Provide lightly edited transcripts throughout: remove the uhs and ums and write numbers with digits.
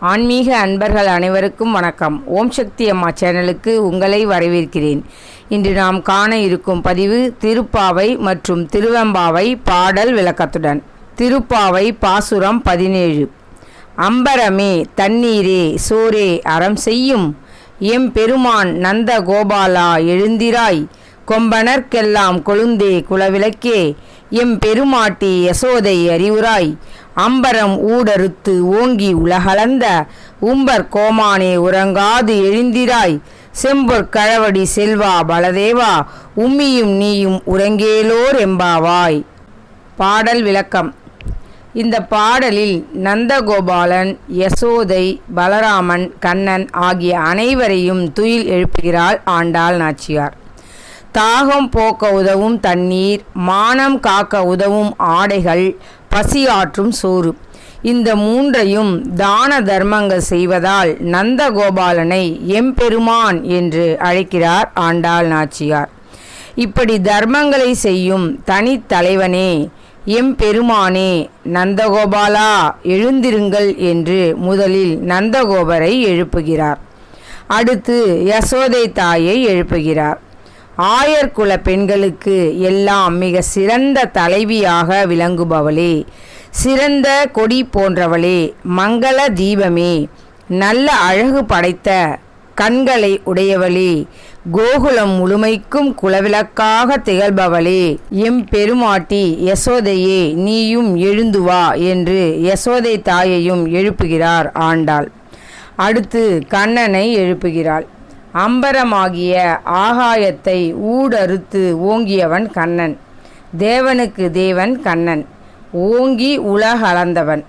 ஆன்மீக அன்பர்கள் அனைவருக்கும் வணக்கம். ஓம் சக்தி அம்மா சேனலுக்கு உங்களை வரவேற்கிறேன். இன்று நாம் காண இருக்கும் பதிவு திருப்பாவை மற்றும் திருவெம்பாவை பாடல் விளக்கத்துடன். திருப்பாவை பாசுரம் 17. அம்பரமே தண்ணீரே சோரே அறம் செய்யும் எம்பெருமான் நந்த கோபாலா எழுந்திராய் கொம்பனர்க்கெல்லாம் கொழுந்தே குலவிளக்கே எம்பெருமாட்டி யசோதை அறிவுராய் அம்பரம் ஊடறுத்து ஓங்கி உலகளந்த உம்பர் கோமானே உறங்காது எழுந்திராய் செம்பொற் கழவடி செல்வா பலதேவா உம்மியும் நீயும் உறங்கேலோர் எம்பாவாய். பாடல் விளக்கம். இந்த பாடலில் நந்தகோபாலன், யசோதை, பலராமன், கண்ணன் ஆகிய அனைவரையும் துயில் எழுப்புகிறாள் ஆண்டாள் நாச்சியார். தாகம் போக்க உதவும் தண்ணீர், மானம் காக்க உதவும் ஆடைகள், பசியாற்றும் சோறு, இந்த மூன்றையும் தான தர்மங்கள் செய்வதால் நந்தகோபாலனை எம்பெருமான் என்று அழைக்கிறார் ஆண்டாள் நாச்சியார். இப்படி தர்மங்களை செய்யும் தனித்தலைவனே, எம்பெருமானே, நந்தகோபாலா எழுந்திருங்கள் என்று முதலில் நந்தகோபரை எழுப்புகிறார். அடுத்து யசோதை தாயை எழுப்புகிறார். ஆயர்குல பெண்களுக்கு எல்லாம் மிக சிறந்த தலைவியாக விளங்குபவளே, சிறந்த கொடி போன்றவளே, மங்கள தீபமே, நல்ல அழகு படைத்த கண்களை உடையவளே, கோகுலம் முழுமைக்கும் குலவிளக்காக திகழ்பவளே, எம்பெருமாட்டி யசோதையே நீயும் எழுந்து வா என்று யசோதை தாயையும் எழுப்புகிறார் ஆண்டாள். அடுத்து கண்ணனை எழுப்புகிறாள். அம்பரமாகிய ஆகாயத்தை ஊடறுத்து ஓங்கியவன் கண்ணன். தேவனுக்கு தேவன் கண்ணன். ஓங்கி உலகளந்தவன்.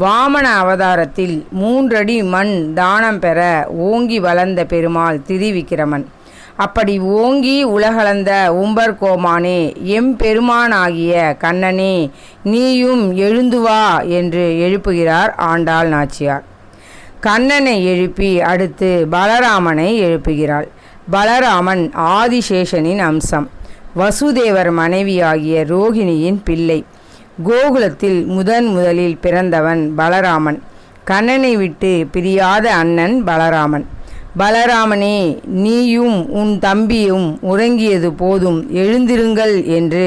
வாமன அவதாரத்தில் 3 அடி மண் தானம் பெற ஓங்கி வளர்ந்த பெருமாள் திரிவிக்கிரமன். அப்படி ஓங்கி உலகளந்த உம்பர் கோமானே, எம்பெருமானாகிய கண்ணனே நீயும் எழுந்து வா என்று எழுப்புகிறார் ஆண்டாள் நாச்சியார். கண்ணனை எழுப்பி அடுத்து பலராமனை எழுப்புகிறாள். பலராமன் ஆதிசேஷனின் அம்சம். வசுதேவர் மனைவியாகிய ரோகிணியின் பிள்ளை. கோகுலத்தில் முதலில் பிறந்தவன் பலராமன். கண்ணனை விட்டு பிரியாத அண்ணன் பலராமன். பலராமனே நீயும் உன் தம்பியும் உறங்கியது போதும், எழுந்திருங்கள் என்று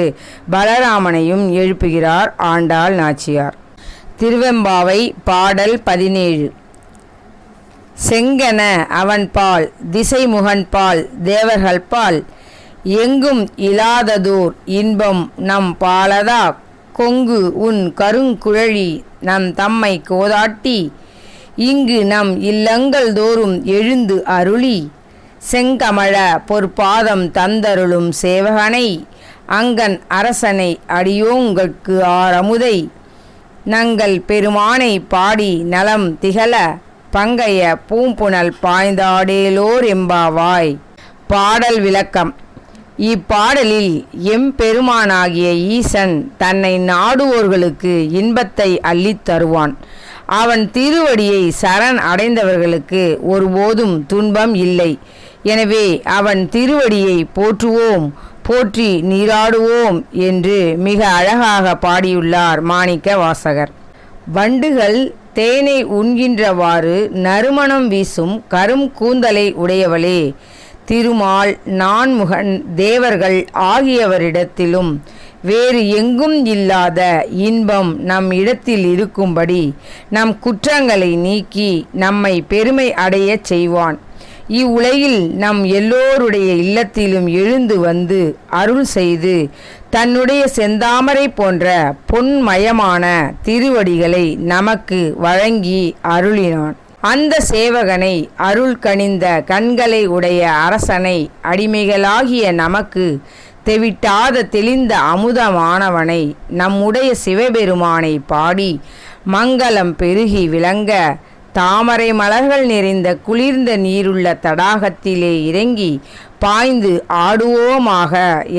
பலராமனையும் எழுப்புகிறார் ஆண்டாள் நாச்சியார். திருவெம்பாவை பாடல் 17. செங்கன அவன்பால் திசைமுகன்பால் தேவர்கள்பால் எங்கும் இலாததோர் இன்பம் நம் பாலதா கொங்கு உன் கருங்குழலி நம் தம்மை கோதாட்டி இங்கு நம் இல்லங்கள் தோறும் எழுந்து அருளி செங்கமழ பொற்பாதம் தந்தருளும் சேவகனை அங்கன் அரசனை அடியோங்கட்கு ஆரமுதை நங்கள் பெருமானை பாடி நலம் திகழ பங்கைய பூம்புணல் பாய்ந்தாடேலோர் எம்பாவாய். பாடல் விளக்கம். இப்பாடலில் எம்பெருமானாகிய ஈசன் தன்னை நாடுவோர்களுக்கு இன்பத்தை அள்ளித் தருவான். அவன் திருவடியை சரண் அடைந்தவர்களுக்கு ஒருபோதும் துன்பம் இல்லை. எனவே அவன் திருவடியை போற்றுவோம், போற்றி நீராடுவோம் என்று மிக அழகாக பாடியுள்ளார் மாணிக்க வாசகர். வண்டுகள் தேனை உண்கின்றவாறு நறுமணம் வீசும் கரும் கூந்தலை உடையவளே, திருமால், நான்முகன், தேவர்கள் ஆகியவரிடத்திலும் வேறு எங்கும் இல்லாத இன்பம் நம் இடத்தில் இருக்கும்படி நம் குற்றங்களை நீக்கி நம்மை பெருமை அடையச் செய்வான். இவ்வுலகில் நம் எல்லோருடைய இல்லத்திலும் எழுந்து வந்து அருள் செய்து தன்னுடைய செந்தாமரை போன்ற பொன்மயமான திருவடிகளை நமக்கு வழங்கி அருளினான். அந்த சேவகனை, அருள் கனிந்த கண்களை உடைய அரசனை, அடிமைகளாகிய நமக்கு தெவிட்டாத தெளிந்த அமுதமானவனை, நம்முடைய சிவபெருமானை பாடி மங்களம் பெருகி விளங்க தாமரை மலர்கள் நிறைந்த குளிர்ந்த நீருள்ள தடாகத்திலே இறங்கி பாய்ந்து ஆடுவோமாக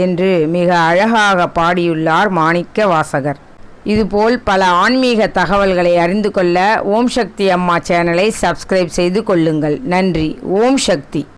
என்று மிக அழகாக பாடியுள்ளார் மாணிக்க வாசகர். இதுபோல் பல ஆன்மீக தகவல்களை அறிந்து கொள்ள ஓம் சக்தி அம்மா சேனலை சப்ஸ்கிரைப் செய்து கொள்ளுங்கள். நன்றி. ஓம் சக்தி.